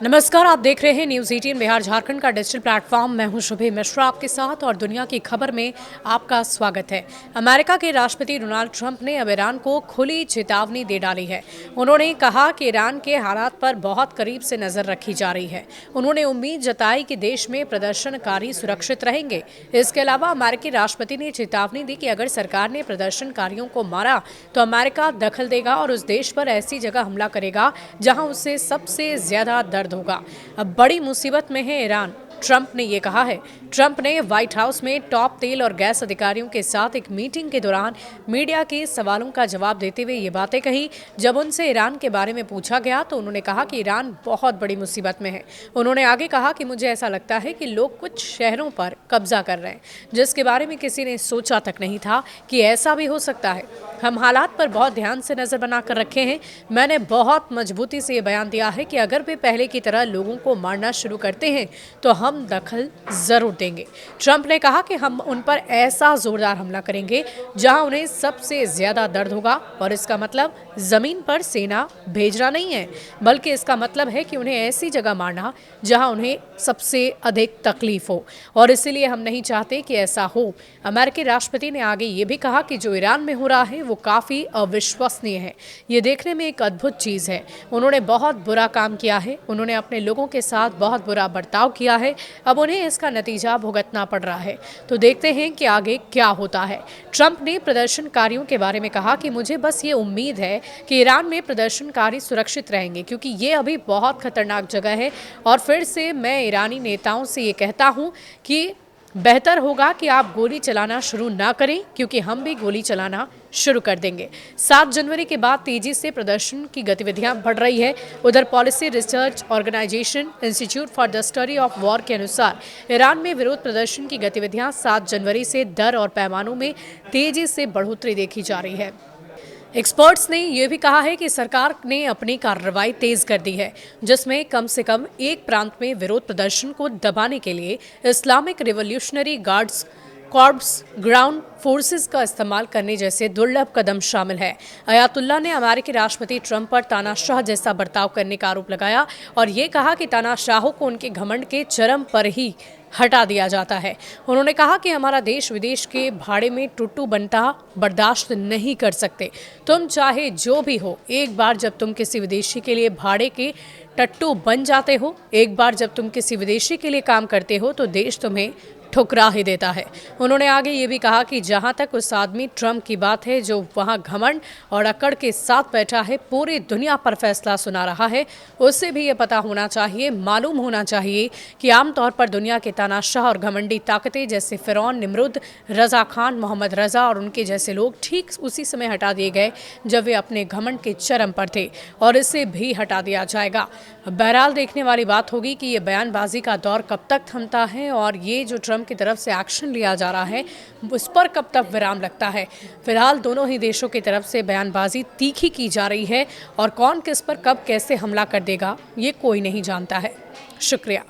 नमस्कार, आप देख रहे हैं न्यूज़ 18 बिहार झारखंड का डिजिटल प्लेटफॉर्म। मैं हूं शुभे मिश्रा आपके साथ और दुनिया की खबर में आपका स्वागत है। अमेरिका के राष्ट्रपति डोनाल्ड ट्रंप ने अब ईरान को खुली चेतावनी दे डाली है। उन्होंने कहा कि ईरान के हालात पर बहुत करीब से नजर रखी जा रही है। उन्होंने उम्मीद जताई कि देश में प्रदर्शनकारी सुरक्षित रहेंगे। इसके अलावा अमेरिकी राष्ट्रपति ने चेतावनी दी कि अगर सरकार ने प्रदर्शनकारियों को मारा तो अमेरिका दखल देगा और उस देश पर ऐसी जगह हमला करेगा जहां उससे सबसे ज्यादा दर्द होगा। अब बड़ी मुसीबत में है ईरान, ट्रंप ने ये कहा है। ट्रंप ने व्हाइट हाउस में टॉप तेल और गैस अधिकारियों के साथ एक मीटिंग के दौरान मीडिया के सवालों का जवाब देते हुए ये बातें कही। जब उनसे ईरान के बारे में पूछा गया तो उन्होंने कहा कि ईरान बहुत बड़ी मुसीबत में है। उन्होंने आगे कहा कि मुझे ऐसा लगता है कि लोग कुछ शहरों पर कब्जा कर रहे हैं, जिसके बारे में किसी ने सोचा तक नहीं था कि ऐसा भी हो सकता है। हम हालात पर बहुत ध्यान से नजर बनाकर रखे हैं। मैंने बहुत मजबूती से ये बयान दिया है कि अगर वे पहले की तरह लोगों को मारना शुरू करते हैं तो हम दखल जरूर देंगे। ट्रंप ने कहा कि हम उन पर ऐसा जोरदार हमला करेंगे जहां उन्हें सबसे ज्यादा दर्द होगा और इसका मतलब जमीन पर सेना भेजना नहीं है, बल्कि इसका मतलब है कि उन्हें ऐसी जगह मारना जहां उन्हें सबसे अधिक तकलीफ हो, और इसीलिए हम नहीं चाहते कि ऐसा हो। अमेरिकी राष्ट्रपति ने आगे ये भी कहा कि जो ईरान में हो रहा है वो काफी अविश्वसनीय है। ये देखने में एक अद्भुत चीज है। उन्होंने बहुत बुरा काम किया है, उन्होंने अपने लोगों के साथ बहुत बुरा बर्ताव किया है। अब उन्हें इसका नतीजा भुगतना पड़ रहा है। तो देखते हैं कि आगे क्या होता है। ट्रंप ने प्रदर्शनकारियों के बारे में कहा कि मुझे बस ये उम्मीद है कि ईरान में प्रदर्शनकारी सुरक्षित रहेंगे, क्योंकि ये अभी बहुत खतरनाक जगह है। और फिर से मैं ईरानी नेताओं से ये कहता हूं कि बेहतर होगा कि आप गोली चलाना शुरू ना करें, क्योंकि हम भी गोली चलाना शुरू कर देंगे। 7 जनवरी के बाद तेजी से प्रदर्शन की गतिविधियां बढ़ रही है। उधर policy research organisation institute for the study of war के अनुसार ईरान में विरोध प्रदर्शन की गतिविधियां 7 जनवरी से दर और पैमानों में तेजी से बढ़ोतरी देखी जा रही है। एक्सपर्ट्स ने यह भी कहा है कि सरकार ने अपनी कार्रवाई तेज कर दी है, जिसमें कम से कम एक प्रांत में विरोध प्रदर्शन को दबाने के लिए Islamic revolutionary guards corps ground forces का इस्तेमाल करने जैसे दुर्लभ कदम शामिल है। अयातुल्ला ने अमेरिकी राष्ट्रपति ट्रंप पर तानाशाह जैसा बर्ताव करने का आरोप लगाया और ये कहा कि तानाशाहों को उनके घमंड के चरम पर ही हटा दिया जाता है। उन्होंने कहा कि हमारा देश विदेश के भाड़े में टुट्टू बनता बर्दाश्त नहीं कर सकते। तुम चाहे जो भी हो, एक बार जब तुम किसी विदेशी के लिए भाड़े के टट्टू बन जाते हो, एक बार जब तुम किसी विदेशी के लिए काम करते हो तो देश तुम्हें ठुकरा ही देता है। उन्होंने आगे ये भी कहा कि जहां तक उस आदमी ट्रंप की बात है जो वहां घमंड और अकड़ के साथ बैठा है, पूरी दुनिया पर फैसला सुना रहा है, उससे भी ये पता होना चाहिए, मालूम होना चाहिए कि आमतौर पर दुनिया के तानाशाह और घमंडी ताकतें जैसे फिरौन, निमरुद, रजा खान, मोहम्मद रजा और उनके जैसे लोग ठीक उसी समय हटा दिए गए जब वे अपने घमंड के चरम पर थे, और इसे भी हटा दिया जाएगा। बहरहाल देखने वाली बात होगी कि ये बयानबाजी का दौर कब तक थमता है और ये जो ट्रंप की तरफ से एक्शन लिया जा रहा है उस पर कब तक विराम लगता है। फिलहाल दोनों ही देशों की तरफ से बयानबाजी तीखी की जा रही है और कौन किस पर कब कैसे हमला कर देगा ये कोई नहीं जानता है। शुक्रिया।